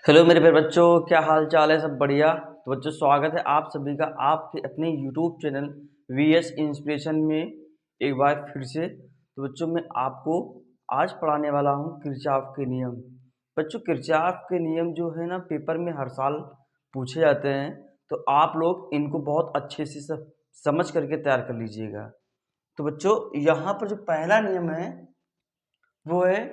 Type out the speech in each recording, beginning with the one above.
Hello मेरे प्यारे बच्चों, क्या हाल चाल है? सब बढ़िया। तो बच्चों, स्वागत है आप सभी का आपके अपने यूट्यूब चैनल वीएस इंस्पिरेशन में एक बार फिर से। तो बच्चों, मैं आपको आज पढ़ाने वाला हूँ किरचॉफ के नियम। बच्चों, किरचॉफ के नियम जो है ना, पेपर में हर साल पूछे जाते हैं, तो आप लोग इनको बहुत अच्छे से समझ करके तैयार कर लीजिएगा। तो बच्चों, यहाँ पर जो पहला नियम है वो है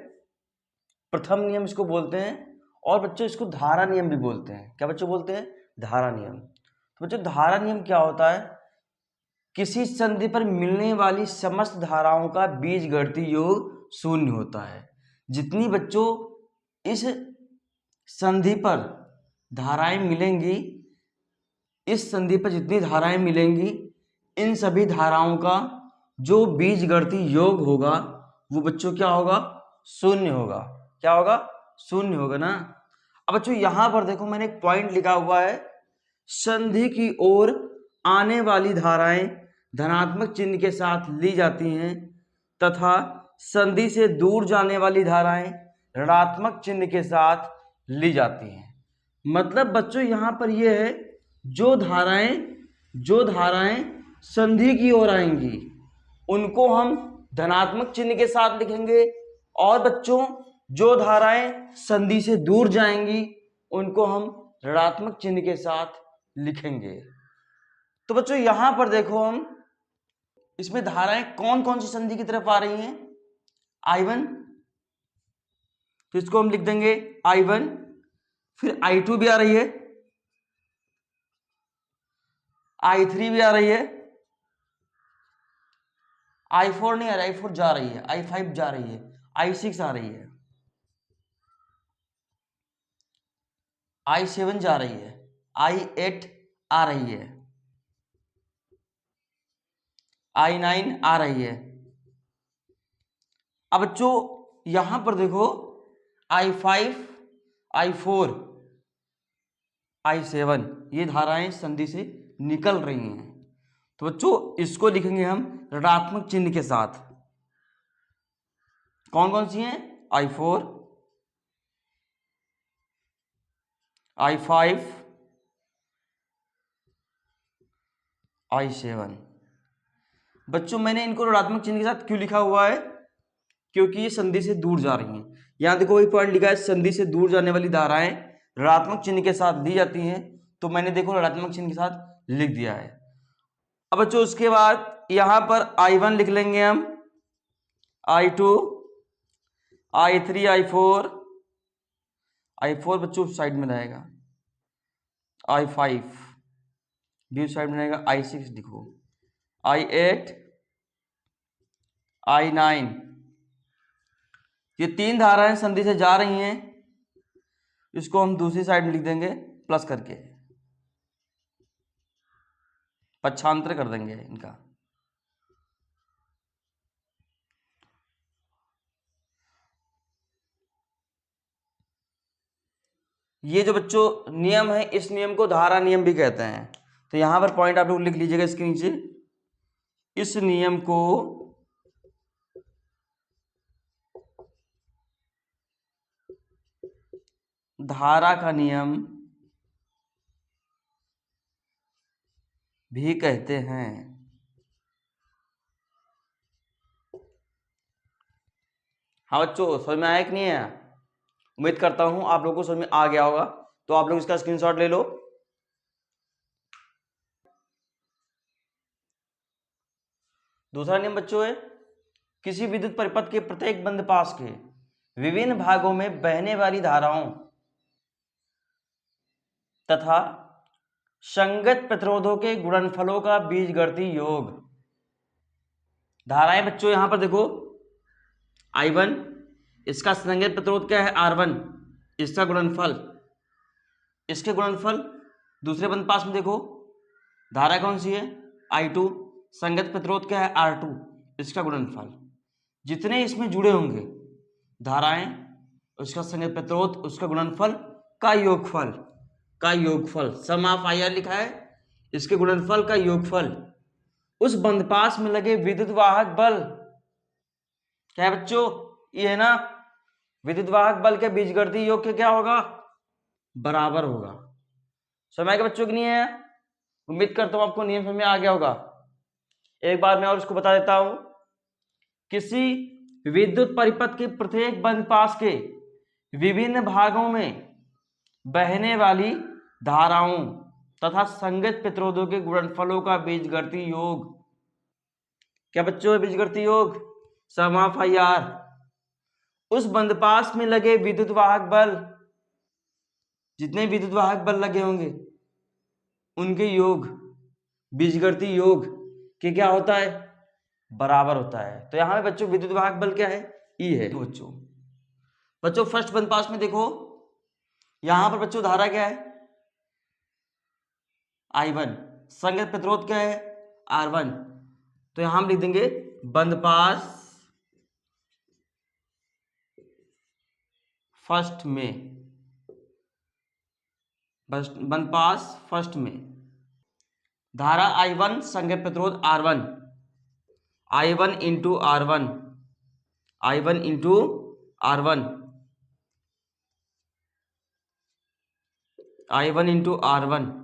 प्रथम नियम, इसको बोलते हैं। और बच्चों, इसको धारा नियम भी बोलते हैं। क्या बच्चों बोलते हैं? धारा नियम। तो बच्चों, धारा नियम क्या होता है? किसी संधि पर मिलने वाली समस्त धाराओं का बीजगणितीय योग शून्य होता है। जितनी बच्चों इस संधि पर धाराएं मिलेंगी, इस संधि पर जितनी धाराएं मिलेंगी, इन सभी धाराओं का जो बीजगणितीय योग होगा वो बच्चों क्या होगा? शून्य होगा। क्या होगा? शून्य होगा ना। अब बच्चों, यहां पर देखो, मैंने एक पॉइंट लिखा हुआ है, संधि की ओर आने वाली धाराएं धनात्मक चिन्ह के साथ ली जाती हैं तथा संधि से दूर जाने वाली धाराएं ऋणात्मक चिन्ह के साथ ली जाती हैं। मतलब बच्चों, यहां पर यह है, जो धाराएं संधि की ओर आएंगी उनको हम धनात्मक चिन्ह के साथ लिखेंगे, और बच्चों जो धाराएं संधि से दूर जाएंगी उनको हम ऋणात्मक चिन्ह के साथ लिखेंगे। तो बच्चों, यहां पर देखो, हम इसमें धाराएं कौन कौन सी संधि की तरफ आ रही हैं? I1, तो इसको हम लिख देंगे I1। फिर I2 भी आ रही है, I3 भी आ रही है, I4 नहीं आ रही, I4 जा रही है, I5 जा रही है, I6 आ रही है, I7 जा रही है, I8 आ रही है, I9 आ रही है। अब बच्चों, यहां पर देखो, I5, I4, I7 ये धाराएं संधि से निकल रही हैं। तो बच्चों, इसको लिखेंगे हम ऋणात्मक चिन्ह के साथ। कौन कौन सी हैं? I4, I5, I7। बच्चों, मैंने इनको ऋणात्मक चिन्ह के साथ क्यों लिखा हुआ है? क्योंकि ये संधि से दूर जा रही हैं। यहां देखो, वही पॉइंट लिखा है, संधि से दूर जाने वाली धाराएं ऋणात्मक चिन्ह के साथ दी जाती हैं, तो मैंने देखो ऋणात्मक चिन्ह के साथ लिख दिया है। अब बच्चों, उसके बाद यहां पर I1 लिख लेंगे हम, I2, I3, I4 बच्चों साइड में रहेगा, I5 भी साइड में रहेगा, I6 लिखो, I8, I9। ये तीन धाराएं संधि से जा रही हैं, इसको हम दूसरी साइड में लिख देंगे प्लस करके, पक्षांतर कर देंगे इनका। ये जो बच्चों नियम है, इस नियम को धारा नियम भी कहते हैं। तो यहां पर पॉइंट आप लोग लिख लीजिएगा इसके नीचे, इस नियम को धारा का नियम भी कहते हैं। हाँ बच्चों, समझ में आया कि नहीं आया? उम्मीद करता हूं आप लोगों को समझ में आ गया होगा। तो आप लोग इसका स्क्रीनशॉट ले लो। दूसरा नियम बच्चों है, किसी विद्युत परिपथ के प्रत्येक बंद पास के विभिन्न भागों में बहने वाली धाराओं तथा संगत प्रतिरोधों के गुणनफलों का बीजगणितीय योग। धाराएं बच्चों यहां पर देखो, I1, इसका संगत प्रतिरोध क्या है? R1, इसका गुणनफल, इसके गुणनफल। दूसरे बंद पास में देखो, धारा कौन सी है? I2, संगत प्रतिरोध क्या है? R2, इसका गुणनफल। जितने इसमें जुड़े होंगे धाराएं, उसका संगत प्रतिरोध, उसका गुणनफल का योगफल, सम ऑफ IR लिखा है, इसके गुणनफल का योगफल उस बंदपास में लगे विद्युत वाहक बल। क्या है बच्चों? ये है ना, विद्युत वाहक बल के बीजगणितीय योग क्या होगा? बराबर होगा। समझ के बच्चों की नहीं है? उम्मीद करता हूं आपको नियम समझ में आ गया होगा। एक बार मैं और इसको बता देता हूं। किसी विद्युत परिपथ के प्रत्येक बंद पास के विभिन्न भागों में बहने वाली धाराओं तथा संगत प्रतिरोधों के गुणनफलों का बीजगणितीय योग। क्या बच्चों, बीजगणितीय योग समा फाई आर। उस बंदपास में लगे विद्युत वाहक बल, जितने विद्युत वाहक बल लगे होंगे उनके योग, बीजगणितीय योग के क्या होता है, बराबर होता है। तो यहां पे बच्चों विद्युत वाहक बल क्या है, ई है। बच्चों फर्स्ट बंदपास में देखो, यहां पर बच्चों धारा क्या है, I1, संगत प्रतिरोध क्या है, R1। तो यहां हम लिख देंगे बंदपास फर्स्ट में, बंदपास फर्स्ट में धारा I1 संगत प्रतिरोध R1, I1 into R1, I1 into R1, I1 into R1।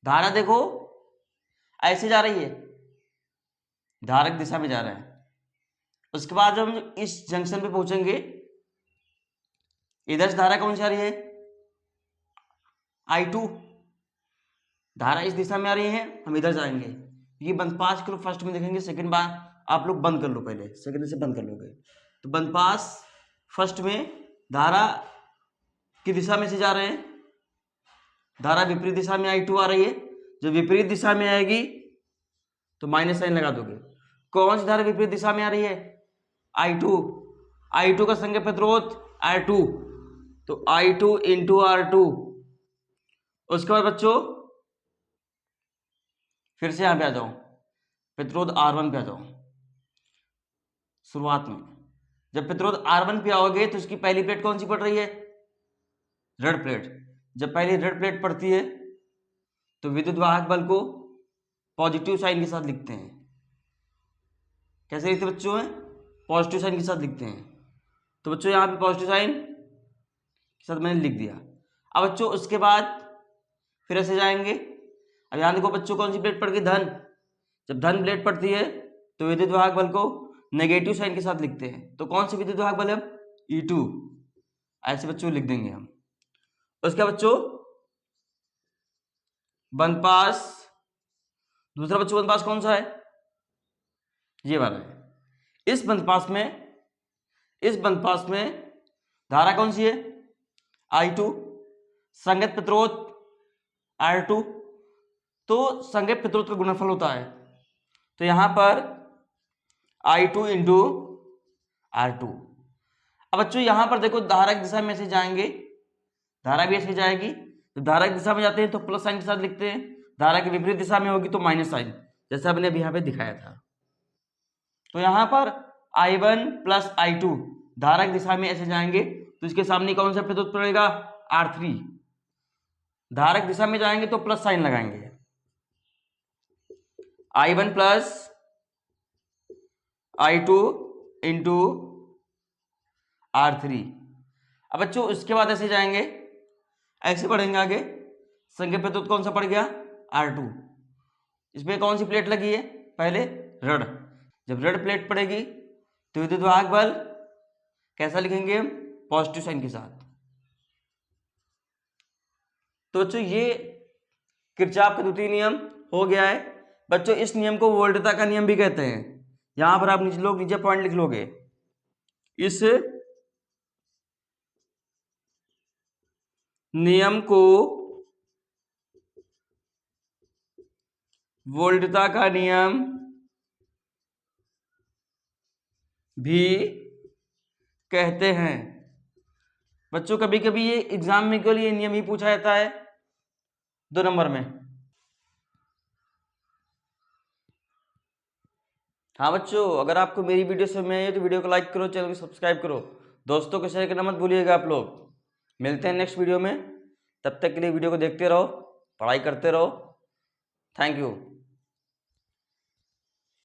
धारा देखो ऐसे जा रही है, धारक दिशा में जा रहा है। उसके बाद जब हम इस जंक्शन पे पहुंचेंगे, इधर से धारा कौन सी आ रही है, I2। धारा इस दिशा में आ रही है, हम इधर जाएंगे। ये बंदपास के लोग फर्स्ट में देखेंगे, सेकंड बार आप लोग बंद कर लो, पहले सेकंड से बंद कर लोगे। तो बंदपास फर्स्ट में धारा की दिशा में से जा रहे हैं, धारा विपरीत दिशा में I2 आ रही है। जब विपरीत दिशा में आएगी तो माइनस साइन लगा दोगे। कौन सी धारा विपरीत दिशा में आ रही है, I2। I2 का संगत प्रतिरोध R2, तो I2 इंटू R2। उसके बाद बच्चों फिर से यहां पे आ जाओ, प्रतिरोध R1 पे आ जाओ। शुरुआत में जब प्रतिरोध R1 पे आओगे तो इसकी पहली प्लेट कौन सी पड़ रही है, ऋण प्लेट। जब पहली ऋण प्लेट पड़ती है तो विद्युत वाहक बल को पॉजिटिव साइन के साथ लिखते हैं। कैसे लिखते बच्चों, हैं पॉजिटिव साइन के साथ लिखते हैं। तो बच्चों यहाँ पे पॉजिटिव साइन के साथ मैंने लिख दिया। अब बच्चों उसके बाद फिर ऐसे जाएंगे। अब यहाँ देखो बच्चों कौन सी प्लेट पड़ गई, धन। जब धन प्लेट पड़ती है तो विद्युत वाहक बल को नेगेटिव साइन के साथ लिखते हैं। तो कौन सी विद्युत वाहक बल है, E2। ऐसे बच्चों लिख देंगे हम। उसके बाद बच्चों बंदपास, दूसरा बच्चों बंदपास कौन सा है, ये वाला है। इस बंदपास में धारा कौन सी है, I2, संगत प्रतिरोध R2। तो संगत प्रतिरोध का गुणनफल होता है, तो यहां पर I2 इंटू R2। अब बच्चों यहां पर देखो धारा की दिशा में से जाएंगे, धारा भी ऐसे जाएगी। तो धारा की दिशा में जाते हैं तो प्लस साइन के साथ लिखते हैं, धारा की विपरीत दिशा में होगी तो माइनस साइन, जैसा मैंने अभी यहाँ पे दिखाया था। तो यहां पर I1 प्लस I2 धारा की दिशा में ऐसे जाएंगे तो इसके सामने कौन सा प्रतिरोध पड़ेगा, R3। धारा की दिशा में जाएंगे तो प्लस साइन लगाएंगे, I1 plus I2 into R3। अब बच्चों उसके बाद ऐसे जाएंगे, ऐसे बढ़ेंगे आगे। संगत प्रतिरोध कौन सा पड़ गया, R2। इसमें कौन सी प्लेट लगी है, पहले ऋण। जब ऋण प्लेट पड़ेगी तो विद्युत वाहक बल कैसा लिखेंगे हम, पॉजिटिव साइन के साथ। तो बच्चों ये किरचॉफ का द्वितीय नियम हो गया है। बच्चों इस नियम को वोल्टता का नियम भी कहते हैं। यहां पर आप नीचे पॉइंट लिख लोगे, इस नियम को वोल्टता का नियम भी कहते हैं। बच्चों कभी कभी ये एग्जाम में केवल ये नियम ही पूछा जाता है 2 नंबर में। हाँ बच्चों, अगर आपको मेरी वीडियो समझ में आई तो वीडियो को लाइक करो, चैनल को सब्सक्राइब करो, दोस्तों को शेयर करना मत भूलिएगा आप लोग। मिलते हैं नेक्स्ट वीडियो में, तब तक के लिए वीडियो को देखते रहो, पढ़ाई करते रहो। Thank you.